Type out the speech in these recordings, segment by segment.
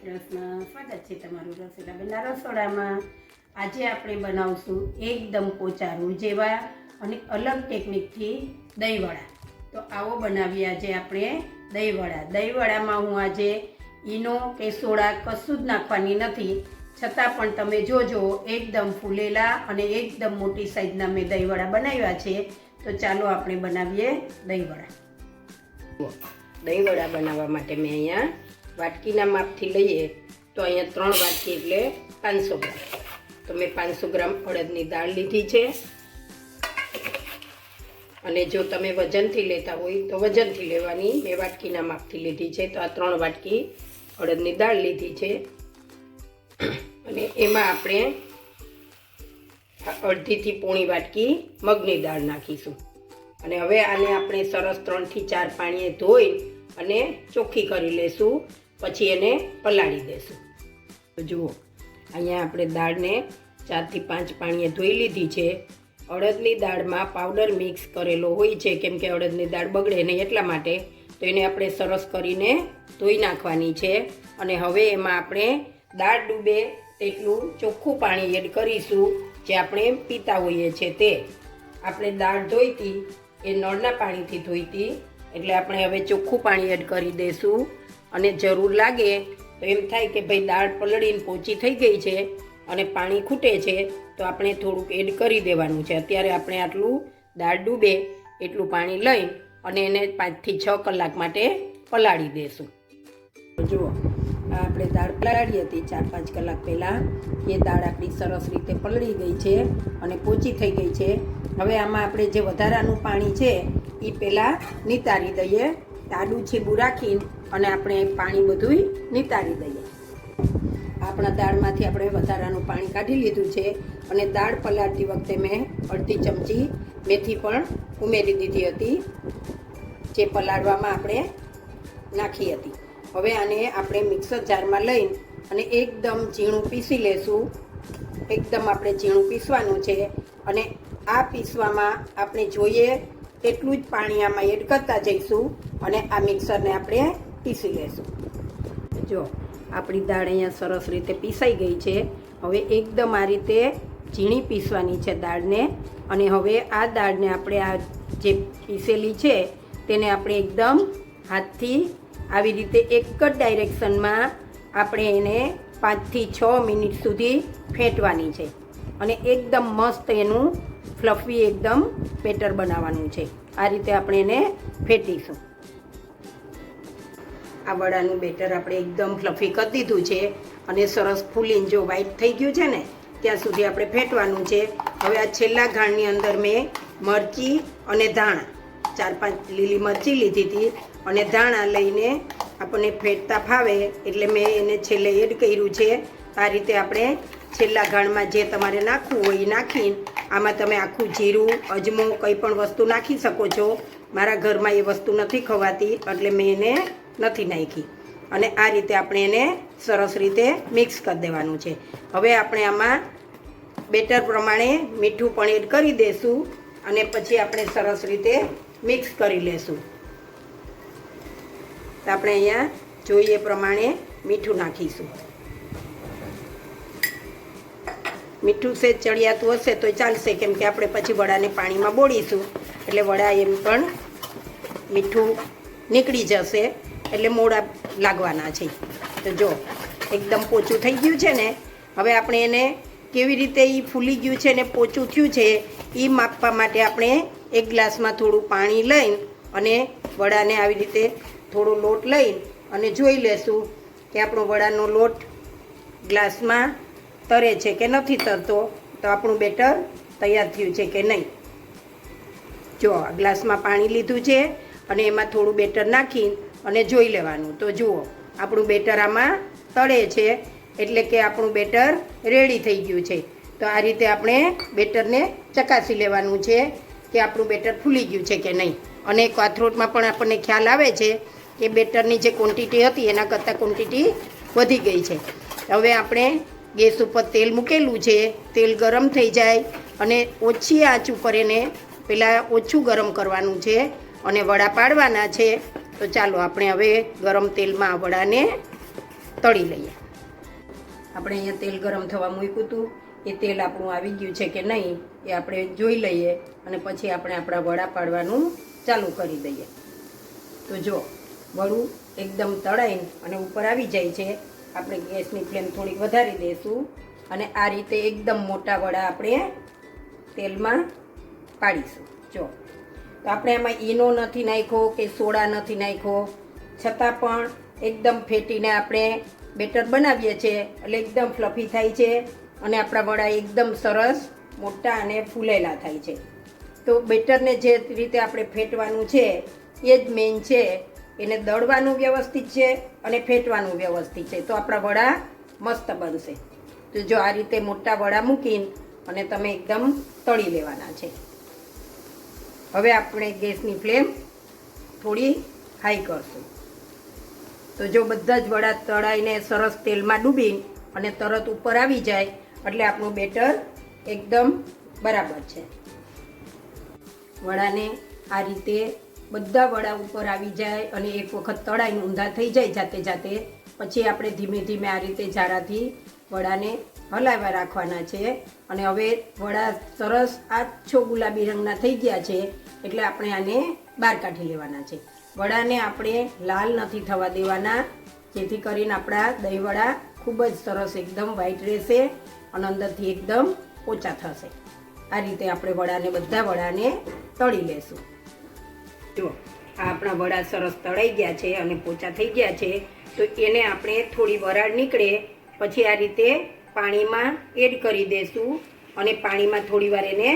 એડ્રેસમાં સ્વાગત છે તમારું રસીલાબેનના રસોડામાં। આજે આપણે બનાવશું એકદમ પોચારું જેવા અને અલગ ટેકનિકથી દહીંવડા। તો આવો બનાવીએ આજે આપણે દહીંવડા। દહીંવડામાં હું આજે ઈનો કે સોડા કશું જ નાખવાની નથી, છતાં પણ તમે જોજો એકદમ ફૂલેલા અને એકદમ મોટી સાઈઝના મેં દહીંવડા બનાવ્યા છે। તો ચાલો આપણે બનાવીએ દહીંવડા। દહીંવડા બનાવવા માટે મેં અહીંયા વાટકીના માપથી લઈએ તો અહીંયા 3 વાટકી એટલે 500 ગ્રામ। તો મેં 500 ગ્રામ અડદની દાળ લીધી છે, અને જો તમે વજનથી લેતા હોય તો વજનથી લેવાની। મેં વાટકીના માપથી લીધી છે, તો આ 3 વાટકી અડદની દાળ લીધી છે, અને એમાં આપણે અડધીથી પોણી વાટકી મગની દાળ નાખીશું। અને હવે આને આપણે સરસ 3 થી 4 પાણીએ ધોઈ અને ચોખ્ખી કરી લેશું, પછી એને પલાળી દેશું। તો જુઓ અહીંયા આપણે દાળને 4 થી 5 પાણીએ ધોઈ લીધી છે। અડદની દાળમાં પાવડર મિક્સ કરેલો હોય છે, કેમ કે અડદની દાળ બગડે નહીં એટલા માટે। તો એને આપણે સરસ કરીને ધોઈ નાખવાની છે, અને હવે એમાં આપણે દાળ ડૂબે તેટલું ચોખ્ખું પાણી એડ કરીશું, જે આપણે પીતા હોઈએ છીએ તે। આપણે દાળ ધોઈતી એ નળના પાણીથી ધોઈતી, એટલે આપણે હવે ચોખ્ખું પાણી એડ કરી દઈશું। અને જરૂર લાગે તો એમ થાય કે ભાઈ દાળ પલળીને પોચી થઈ ગઈ છે અને પાણી ખૂટે છે, તો આપણે થોડુંક એડ કરી દેવાનું છે। અત્યારે આપણે આટલું દાળ ડૂબે એટલું પાણી લઈ અને એને 5 થી 6 કલાક માટે પલાળી દઈશું। જુઓ આપણે દાળ પલાળી હતી 4-5 કલાક પહેલાં, એ દાળ આપણી સરસ રીતે પલળી ગઈ છે અને પોચી થઈ ગઈ છે। હવે આમાં આપણે જે વધારાનું પાણી છે એ પહેલાં નિતારી દઈએ। આડું છીબું રાખીને અને આપણે પાણી બધું નિતારી દઈએ। આપણા દાળમાંથી આપણે વધારાનું પાણી કાઢી લીધું છે, અને દાળ પલાળતી વખતે મેં અડધી ચમચી મેથી પણ ઉમેરી દીધી હતી, જે પલાળવામાં આપણે નાખી હતી। હવે આને આપણે મિક્સર જારમાં લઈને અને એકદમ ઝીણું પીસી લેશું। એકદમ આપણે ઝીણું પીસવાનું છે, અને આ પીસવામાં આપણે જોઈએ તેટલું જ પાણી આમાં એડ કરતા જઈશું, અને આ મિક્સરને આપણે પીસી લેશું। જો આપણી દાળ અહીંયા સરસ રીતે પીસાઈ ગઈ છે। હવે એકદમ આ રીતે ઝીણી પીસવાની છે દાળને, અને હવે આ દાળને આપણે આ જે પીસેલી છે તેને આપણે એકદમ હાથથી આવી રીતે એક જ ડાયરેક્શનમાં આપણે એને 5 થી 6 મિનિટ સુધી ફેંટવાની છે, અને એકદમ મસ્ત એનું ફ્લફી એકદમ બેટર બનાવવાનું છે। આ રીતે આપણે એને ફેંટીશું। આ વડાનું બેટર આપણે એકદમ ફ્લફી કરી દીધું છે, અને સરસ ફૂલીને જો વ્હાઈટ થઈ ગયું છે ને ત્યાં સુધી આપણે ફેંટવાનું છે। હવે આ છેલ્લા ઘાણની અંદર મેં મરચી અને ધાણા 4-5 લીલી મરચી લીધી હતી, અને ધાણા લઈને આપણને ફેંટતા ફાવે એટલે મેં એને છેલ્લે એડ કર્યું છે। આ રીતે આપણે છેલ્લા ઘાણમાં જે તમારે નાખવું હોય એ નાખીને આમાં તમે આખું જીરું, અજમો કંઈ પણ વસ્તુ નાખી શકો છો। મારા ઘરમાં એ વસ્તુ નથી ખવાતી એટલે મેં એને નથી નાખી, અને આ રીતે આપણે એને સરસ રીતે મિક્સ કરી દેવાનું છે। હવે આપણે આમાં બેટર પ્રમાણે મીઠું પણ એડ કરી દઈશું, અને પછી આપણે સરસ રીતે મિક્સ કરી લેશું। તો આપણે અહીંયા જોઈએ પ્રમાણે મીઠું નાખીશું। મીઠું સેજ ચડિયાતું હશે તો ચાલશે, કેમ કે આપણે પછી વડાને પાણીમાં બોળીશું, એટલે વડા એમ પણ મીઠું નીકળી જશે, એટલે મોડા લાગવાના છે। તો જો એકદમ પોચું થઈ ગયું છે ને, હવે આપણે એને કેવી રીતે એ ફૂલી ગયું છે ને પોચું થયું છે એ માપવા માટે આપણે એક ગ્લાસમાં થોડું પાણી લઈને અને વડાને આવી રીતે થોડો લોટ લઈને અને જોઈ લેશું કે આપણો વડાનો લોટ ગ્લાસમાં તરે છે કે નથી તરતો, તો આપણું બેટર તૈયાર થયું છે કે નહીં। જો આ ગ્લાસમાં પાણી લીધું છે અને એમાં થોડું બેટર નાખી અને જોઈ લેવાનું। તો જુઓ આપણું બેટર આમાં તળે છે, એટલે કે આપણું બેટર રેડી થઈ ગયું છે। તો આ રીતે આપણે બેટરને ચકાસી લેવાનું છે કે આપણું બેટર ફૂલી ગયું છે કે નહીં। અને કાથરોટમાં પણ આપણને ખ્યાલ આવે છે કે બેટરની જે ક્વોન્ટિટી હતી એના કરતાં ક્વોન્ટિટી વધી ગઈ છે। હવે આપણે ગેસ ઉપર તેલ મૂકેલું છે, તેલ ગરમ થઈ જાય અને ઓછી આંચ ઉપર એને પહેલાં ઓછું ગરમ કરવાનું છે અને વડા પાડવાના છે। તો ચાલો આપણે હવે ગરમ તેલમાં વડાને તળી લઈએ. આપણે અહીંયા તેલ ગરમ થવા મૂક્યું હતું, એ તેલ આપણું આવી ગયું છે કે નહીં એ આપણે જોઈ લઈએ અને પછી આપણે આપણા વડા પાડવાનું ચાલુ કરી દઈએ. તો જો વડું એકદમ તળાઈને અને ઉપર આવી જાય છે, આપણે ગેસની ફ્લેમ થોડીક વધારી દઈશું અને આ રીતે એકદમ મોટા વડા આપણે તેલમાં પાડીશું. જો તો આપણે એમાં ઈનો નથી નાખ્યો કે સોડા નથી નાખ્યો, છતાં પણ એકદમ ફેટીને આપણે બેટર બનાવીએ છીએ એટલે એકદમ ફ્લફી થાય છે અને આપણા વડા એકદમ સરસ મોટા અને ફૂલેલા થાય છે. તો બેટરને જે રીતે આપણે ફેટવાનું છે એ જ મેઇન છે, એને દળવાનું વ્યવસ્થિત છે અને ફેટવાનું વ્યવસ્થિત છે, તો આપણા વડા મસ્ત બનશે. તો જો આ રીતે મોટા વડા મૂકીને અને તમે એકદમ તળી લેવાના છે. હવે આપણે ગેસની ફ્લેમ થોડી હાઈ કરશું. તો જો બધા જ વડા તળાઈને સરસ તેલમાં ડૂબીને અને તરત ઉપર આવી જાય એટલે આપણું બેટર એકદમ બરાબર છે. વડાને આ રીતે બધા વડા ઉપર આવી જાય અને એક વખત તળાઈને ઊંધા થઈ જાય જાતે જાતે, પછી આપણે ધીમે ધીમે આ રીતે જાળાથી વડાને હલાવ્યા રાખવાના છે. અને હવે વડા સરસ આછો ગુલાબી રંગના થઈ ગયા છે એટલે આપણે આને બહાર કાઢી લેવાના છે. વડાને આપણે લાલ નથી થવા દેવાના, જેથી કરીને આપણા દહીં વડા ખૂબ જ સરસ એકદમ વ્હાઈટ રહેશે અને અંદરથી એકદમ પોચા થશે. આ રીતે આપણે બધા વડાને તળી લેશું. જો આ આપણા વડા સરસ તળાઈ ગયા છે અને પોચા થઈ ગયા છે, તો એને આપણે થોડી વરાળ નીકળે પછી આ રીતે પાણીમાં એડ કરી દઈશું અને પાણીમાં થોડી વાર એને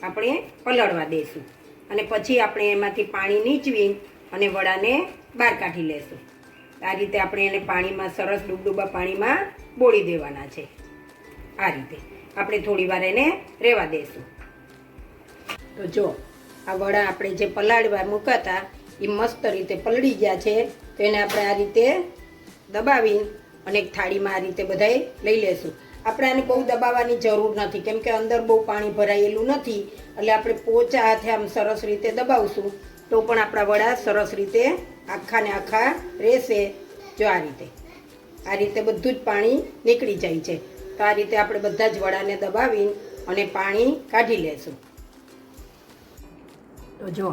આપણે પલળવા દઈશું અને પછી આપણે એમાંથી પાણી નીચવી અને વડાને બહાર કાઢી લેશું. આ રીતે આપણે એને પાણીમાં સરસ ડૂબડૂબા પાણીમાં બોળી દેવાના છે. આ રીતે આપણે થોડી વાર એને રહેવા દઈશું. તો જો આ વડા આપણે જે પલાળવા મૂકાતા એ મસ્ત રીતે પલળી ગયા છે, તો એને આપણે આ રીતે દબાવી અને એક થાળીમાં આ રીતે બધાય લઈ લેશું. આપણે આને બહુ દબાવવાની જરૂર નથી, કેમ કે અંદર બહુ પાણી ભરાયેલું નથી, એટલે આપણે પોચા હાથે આમ સરસ રીતે દબાવશું તો પણ આપણા વડા સરસ રીતે આખા ને આખા રહેશે. જો આ રીતે બધું જ પાણી નીકળી જાય છે. તો આ રીતે આપણે બધા જ વડાને દબાવી અને પાણી કાઢી લેશું. તો જો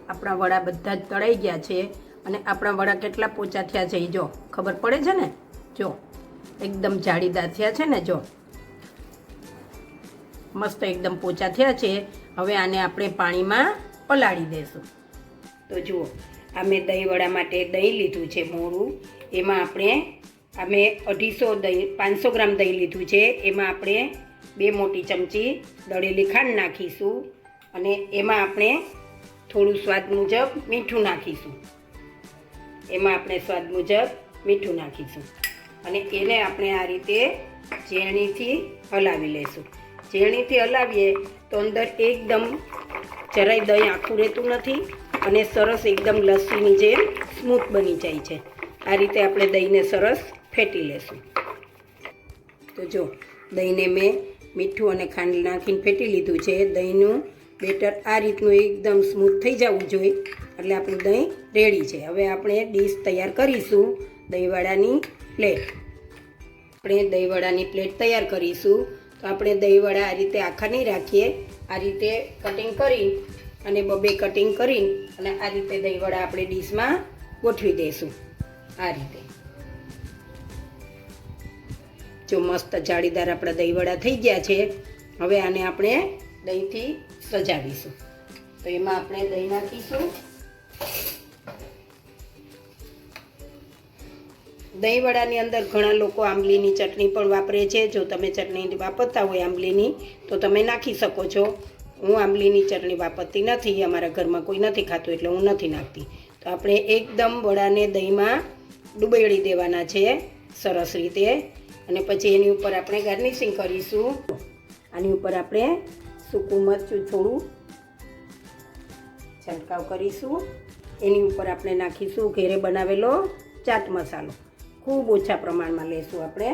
આપણા વડા બધા જ તળાઈ ગયા છે અને આપણા વડા કેટલા પોચા થયા છે એ જો ખબર પડે છે ને. જો એકદમ જાળીદાર થયા છે ને, જો મસ્ત એકદમ પોચા થયા છે. હવે આને આપણે પાણીમાં પલાળી દઈશું. તો જુઓ આ મેં દહીં વડા માટે દહીં લીધું છે મોળું, એમાં અમે 500 ગ્રામ દહીં લીધું છે. એમાં આપણે 2 મોટી ચમચી દળેલી ખાંડ નાખીશું અને એમાં આપણે થોડું સ્વાદ મુજબ મીઠું નાખીશું. અને એને આપણે આ રીતે ઝેરણીથી હલાવી લેશું. ઝેરણીથી હલાવીએ તો અંદર એકદમ જરાય દહીં આખું રહેતું નથી અને સરસ એકદમ લસ્સીની જેમ સ્મૂથ બની જાય છે. આ રીતે આપણે દહીંને સરસ ફેટી લેશું. તો જો દહીંને મેં મીઠું અને ખાંડ નાખીને ફેટી લીધું છે. દહીંનું બેટર આ રીતનું એકદમ સ્મૂથ થઈ જવું જોઈએ એટલે આપણું દહીં રેડી છે. હવે આપણે ડીશ તૈયાર કરીશું. દહીંવડાની પ્લેટ તૈયાર કરીશું. તો આપણે દહીંવડા આ રીતે આખા નહીં રાખીએ, આ રીતે કટિંગ કરી અને 2 કટિંગ કરી અને આ રીતે દહીંવડા આપણે ડીશમાં ગોઠવી દઈશું. આ રીતે જો મસ્ત જાળીદાર આપણા દહીંવડા થઈ ગયા છે. હવે આને આપણે દહીંથી સજાવીશું. તો એમાં આપણે દહીં નાખીશું. દહીંવડાની અંદર ઘણા લોકો આંબલીની ચટણી પણ વાપરે છે. જો તમે ચટણી વાપરતા હોય આંબલીની તો તમે નાખી શકો છો. હું આંબલીની ચટણી વાપરતી નથી, અમારા ઘરમાં કોઈ નથી ખાતું એટલે હું નથી નાખતી. તો આપણે એકદમ વડાને દહીંમાં ડૂબાડી દેવાના છે સરસ રીતે અને પછી એની ઉપર આપણે ગાર્નિશિંગ કરીશું. આની ઉપર આપણે સૂકું મરચું થોડું છંટકાવ કરીશું. એની ઉપર આપણે નાખીશું ઘેરે બનાવેલો ચાટ મસાલો, ખૂબ ઓછા પ્રમાણમાં લેશું આપણે.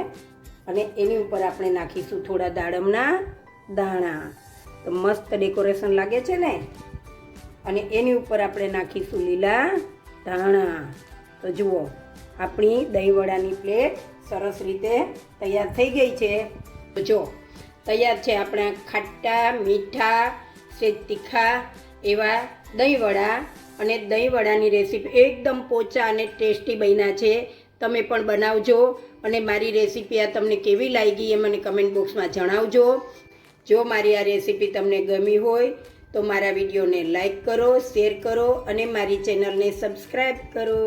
અને એની ઉપર આપણે નાખીશું થોડા દાડમના દાણા, તો મસ્ત ડેકોરેશન લાગે છે ને. અને એની ઉપર આપણે નાખીશું લીલા ધાણા. તો જુઓ આપણી દહીંવડાની પ્લેટ સરસ રીતે તૈયાર થઈ ગઈ છે. જો તૈયાર છે આપણા ખાટા મીઠા સેજ તીખા એવા દહીંવડા. અને દહીંવડાની રેસીપી એકદમ પોચા અને ટેસ્ટી બન્યા છે. તમે પણ બનાવજો અને મારી રેસીપી આ તમને કેવી લાગી એ મને કમેન્ટ બોક્સમાં જણાવજો. જો મારી આ રેસીપી તમને ગમી હોય તો મારા વિડીયોને લાઈક કરો, શેર કરો અને મારી ચેનલને સબસ્ક્રાઈબ કરો.